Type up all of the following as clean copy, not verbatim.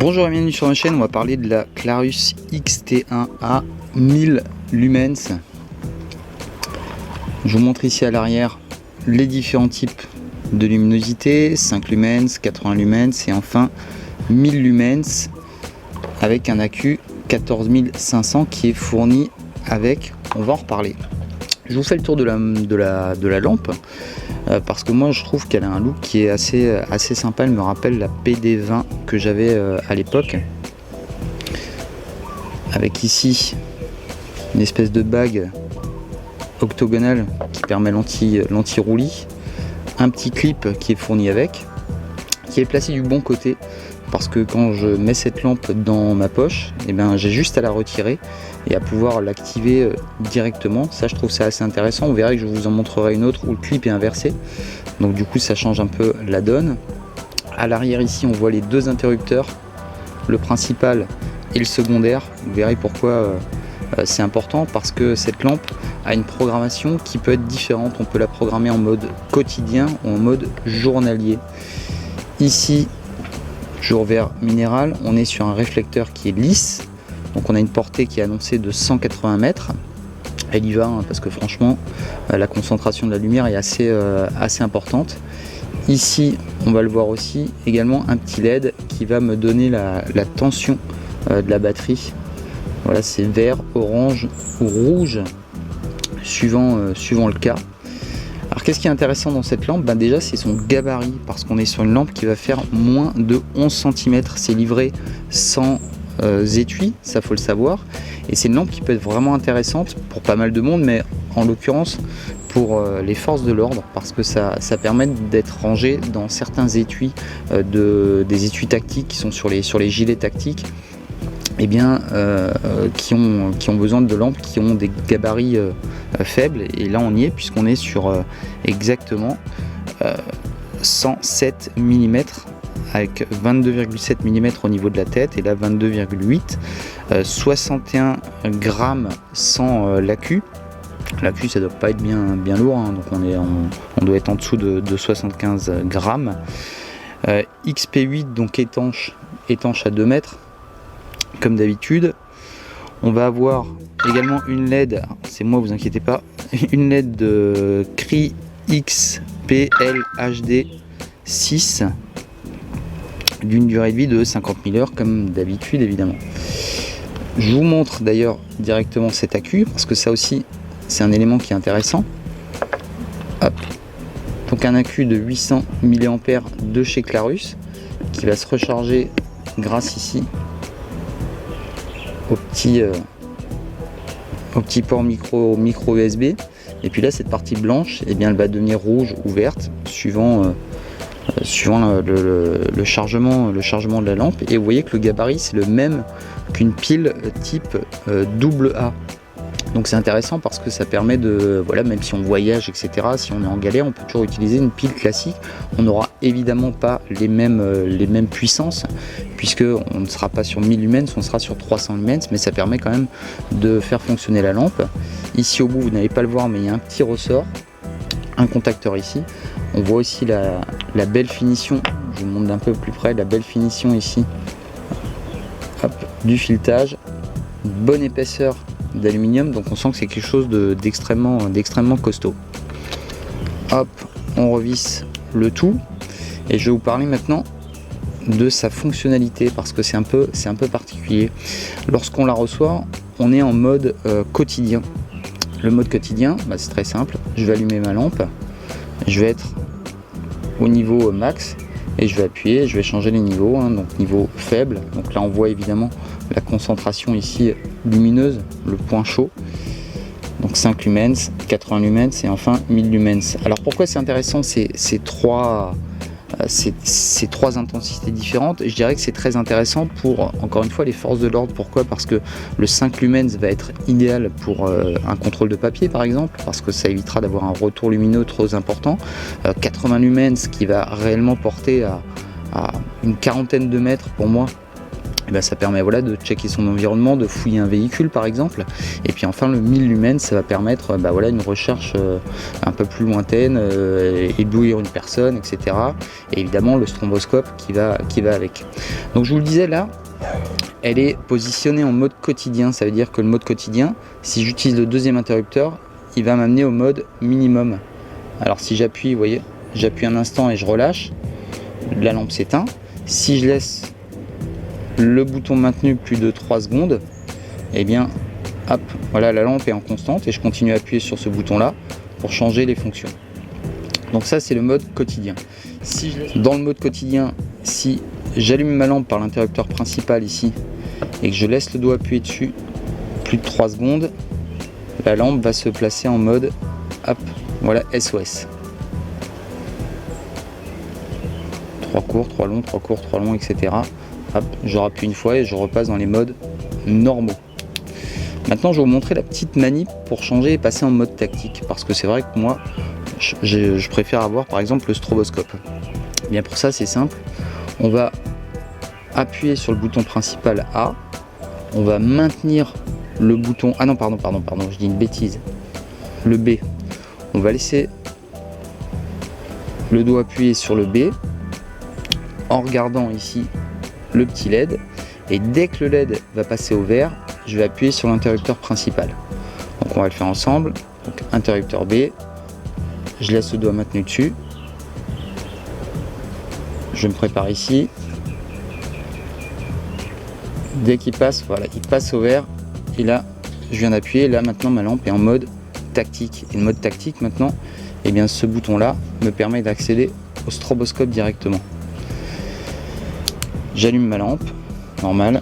Bonjour et bienvenue sur ma chaîne, on va parler de la Clarus XT1A 1000 lumens. Je vous montre ici à l'arrière les différents types de luminosité, 5 lumens, 80 lumens et enfin 1000 lumens avec un accu 14500 qui est fourni avec, on va en reparler. Je vous fais le tour de la lampe parce que moi je trouve qu'elle a un look qui est assez sympa. Elle me rappelle la PD20 que j'avais à l'époque, avec ici une espèce de bague octogonale qui permet l'anti-roulis, un petit clip qui est fourni avec, qui est placé du bon côté parce que quand je mets cette lampe dans ma poche, et bien j'ai juste à la retirer et à pouvoir l'activer directement. Ça, je trouve ça assez intéressant. On verra que je vous en montrerai une autre où le clip est inversé, donc du coup ça change un peu la donne. À l'arrière ici on voit les deux interrupteurs, le principal et le secondaire. Vous verrez pourquoi c'est important, parce que cette lampe a une programmation qui peut être différente. On peut la programmer en mode quotidien ou en mode journalier. Ici, jour vert minéral, on est sur un réflecteur qui est lisse, donc on a une portée qui est annoncée de 180 mètres. Elle y va hein, parce que franchement la concentration de la lumière est assez importante. Ici on va le voir aussi, également un petit LED qui va me donner la tension de la batterie. Voilà, c'est vert, orange ou rouge suivant le cas. Alors qu'est-ce qui est intéressant dans cette lampe? Déjà c'est son gabarit, parce qu'on est sur une lampe qui va faire moins de 11 cm. C'est livré sans étui, ça faut le savoir, et c'est une lampe qui peut être vraiment intéressante pour pas mal de monde, mais en l'occurrence pour les forces de l'ordre, parce que ça permet d'être rangé dans certains étuis, des étuis tactiques qui sont sur les gilets tactiques, et bien qui ont besoin de lampes qui ont des gabarits faibles, et là on y est puisqu'on est sur exactement 107 mm avec 22,7 mm au niveau de la tête, et là 22,8, 61 grammes sans l'accu. L'accu ça doit pas être bien lourd hein, donc on doit être en dessous de 75 grammes. XP8 donc étanche à 2 mètres comme d'habitude. On va avoir également une LED, c'est moi, vous inquiétez pas, une LED de Cree XPL HD 6 d'une durée de vie de 50 000 heures comme d'habitude évidemment. Je vous montre d'ailleurs directement cet accu parce que ça aussi c'est un élément qui est intéressant. Hop. Donc un accu de 800 mAh de chez Clarus qui va se recharger grâce ici au petit port micro USB, et puis là cette partie blanche et bien elle va devenir rouge ou verte suivant le chargement de la lampe. Et vous voyez que le gabarit c'est le même qu'une pile type AA. Donc c'est intéressant parce que ça permet de, voilà, même si on voyage etc, si on est en galère, on peut toujours utiliser une pile classique. On n'aura évidemment pas les mêmes puissances, puisque on ne sera pas sur 1000 lumens, on sera sur 300 lumens, mais ça permet quand même de faire fonctionner la lampe. Ici au bout, vous n'allez pas le voir, mais il y a un petit ressort, un contacteur ici. On voit aussi la belle finition, je vous montre d'un peu plus près, la belle finition ici. Hop, du filetage, bonne épaisseur d'aluminium, donc on sent que c'est quelque chose d'extrêmement costaud. Hop, on revisse le tout et je vais vous parler maintenant de sa fonctionnalité parce que c'est un peu particulier. Lorsqu'on la reçoit, on est en mode quotidien. Le mode quotidien, c'est très simple. Je vais allumer ma lampe, je vais être au niveau max et je vais appuyer, je vais changer les niveaux, hein, donc niveau faible. Donc là on voit évidemment la concentration ici lumineuse, le point chaud. Donc 5 lumens, 80 lumens et enfin 1000 lumens. Alors pourquoi c'est intéressant ces trois intensités différentes? Je dirais que c'est très intéressant pour, encore une fois, les forces de l'ordre. Pourquoi? Parce que le 5 lumens va être idéal pour un contrôle de papier par exemple, parce que ça évitera d'avoir un retour lumineux trop important. 80 lumens qui va réellement porter à une quarantaine de mètres pour moi et ben ça permet voilà, de checker son environnement, de fouiller un véhicule par exemple. Et puis enfin le 1000 lumens, ça va permettre voilà, une recherche un peu plus lointaine, éblouir une personne, etc. Et évidemment le stroboscope qui va avec. Donc je vous le disais là, elle est positionnée en mode quotidien. Ça veut dire que le mode quotidien, si j'utilise le deuxième interrupteur, il va m'amener au mode minimum. Alors si j'appuie, vous voyez, j'appuie un instant et je relâche, la lampe s'éteint. Si je laisse le bouton maintenu plus de 3 secondes, et bien hop, voilà, la lampe est en constante et je continue à appuyer sur ce bouton là pour changer les fonctions. Donc ça c'est le mode quotidien. Dans le mode quotidien, si j'allume ma lampe par l'interrupteur principal ici et que je laisse le doigt appuyé dessus plus de 3 secondes, la lampe va se placer en mode hop, voilà, SOS. 3 courts, 3 longs, 3 courts, 3 longs, etc. Hop, je rappuie une fois et je repasse dans les modes normaux. Maintenant je vais vous montrer la petite manip pour changer et passer en mode tactique, parce que c'est vrai que moi je préfère avoir par exemple le stroboscope. Bien pour ça c'est simple, on va appuyer sur le bouton principal A, on va maintenir le bouton, ah non pardon, je dis une bêtise, le B, on va laisser le doigt appuyé sur le B en regardant ici le petit LED, et dès que le LED va passer au vert, je vais appuyer sur l'interrupteur principal. Donc on va le faire ensemble. Donc interrupteur B, je laisse le doigt maintenu dessus, je me prépare ici, dès qu'il passe, voilà, il passe au vert, et là je viens d'appuyer, là maintenant ma lampe est en mode tactique, et le mode tactique maintenant, et bien ce bouton là me permet d'accéder au stroboscope directement. J'allume ma lampe, normal,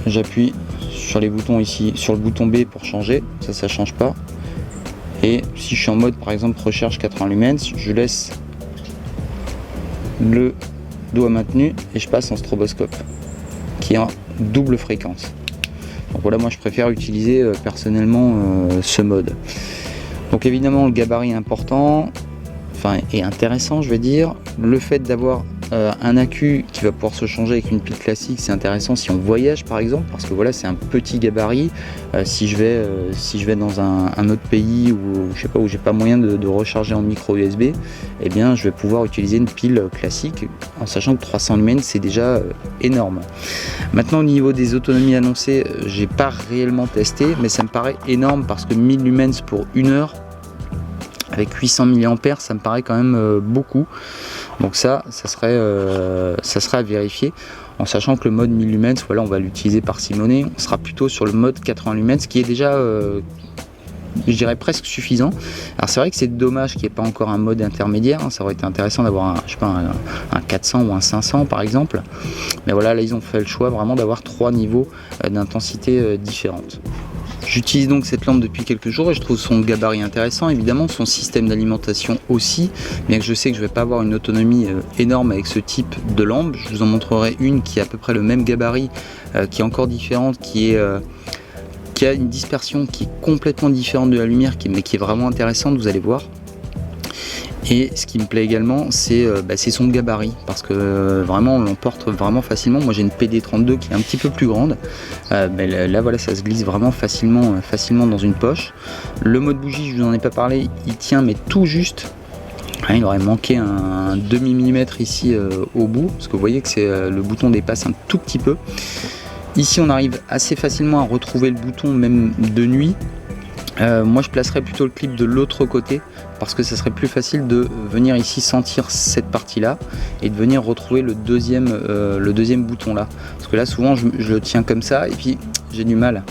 j'appuie sur les boutons ici, sur le bouton B pour changer, ça change pas. Et si je suis en mode par exemple recherche 80 lumens, je laisse le doigt maintenu et je passe en stroboscope, qui est en double fréquence. Donc voilà, moi je préfère utiliser personnellement ce mode. Donc évidemment le gabarit est important, enfin est intéressant je vais dire. Le fait d'avoir un accu qui va pouvoir se changer avec une pile classique, c'est intéressant si on voyage par exemple, parce que voilà c'est un petit gabarit. Si je vais dans un autre pays où je sais pas, où j'ai pas moyen de recharger en micro USB, eh bien je vais pouvoir utiliser une pile classique en sachant que 300 lumens c'est déjà énorme. Maintenant au niveau des autonomies annoncées, j'ai pas réellement testé, mais ça me paraît énorme parce que 1000 lumens pour 1 heure avec 800 mAh, ça me paraît quand même beaucoup. Donc ça serait à vérifier, en sachant que le mode 1000 lumens, voilà, on va l'utiliser parcimonie. On sera plutôt sur le mode 80 lumens, qui est déjà, je dirais, presque suffisant. Alors c'est vrai que c'est dommage qu'il n'y ait pas encore un mode intermédiaire, hein. Ça aurait été intéressant d'avoir un 400 ou un 500 par exemple. Mais voilà, là ils ont fait le choix vraiment d'avoir 3 niveaux d'intensité différentes. J'utilise donc cette lampe depuis quelques jours et je trouve son gabarit intéressant, évidemment son système d'alimentation aussi, bien que je sais que je ne vais pas avoir une autonomie énorme avec ce type de lampe. Je vous en montrerai une qui a à peu près le même gabarit, qui est encore différente, qui a une dispersion qui est complètement différente de la lumière, mais qui est vraiment intéressante, vous allez voir. Et ce qui me plaît également, c'est son gabarit, parce que vraiment on l'emporte vraiment facilement. Moi j'ai une PD32 qui est un petit peu plus grande, là voilà, ça se glisse vraiment facilement dans une poche. Le mode bougie, je vous en ai pas parlé, il tient mais tout juste. Il aurait manqué un demi millimètre ici au bout, parce que vous voyez que le bouton dépasse un tout petit peu. Ici on arrive assez facilement à retrouver le bouton même de nuit. Moi je placerais plutôt le clip de l'autre côté, parce que ça serait plus facile de venir ici sentir cette partie là et de venir retrouver le deuxième bouton là, parce que là souvent je le tiens comme ça et puis j'ai du mal.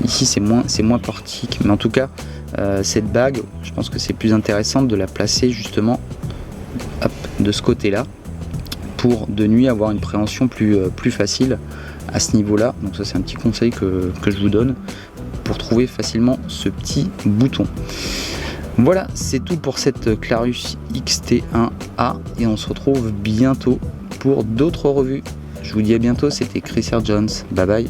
Ici c'est moins pratique, mais en tout cas cette bague, je pense que c'est plus intéressant de la placer justement de ce côté là, pour de nuit avoir une préhension plus facile à ce niveau là. Donc ça c'est un petit conseil que je vous donne pour trouver facilement ce petit bouton. Voilà, c'est tout pour cette Clarus XT1A et on se retrouve bientôt pour d'autres revues. Je vous dis à bientôt, c'était Chris R. Jones, bye bye.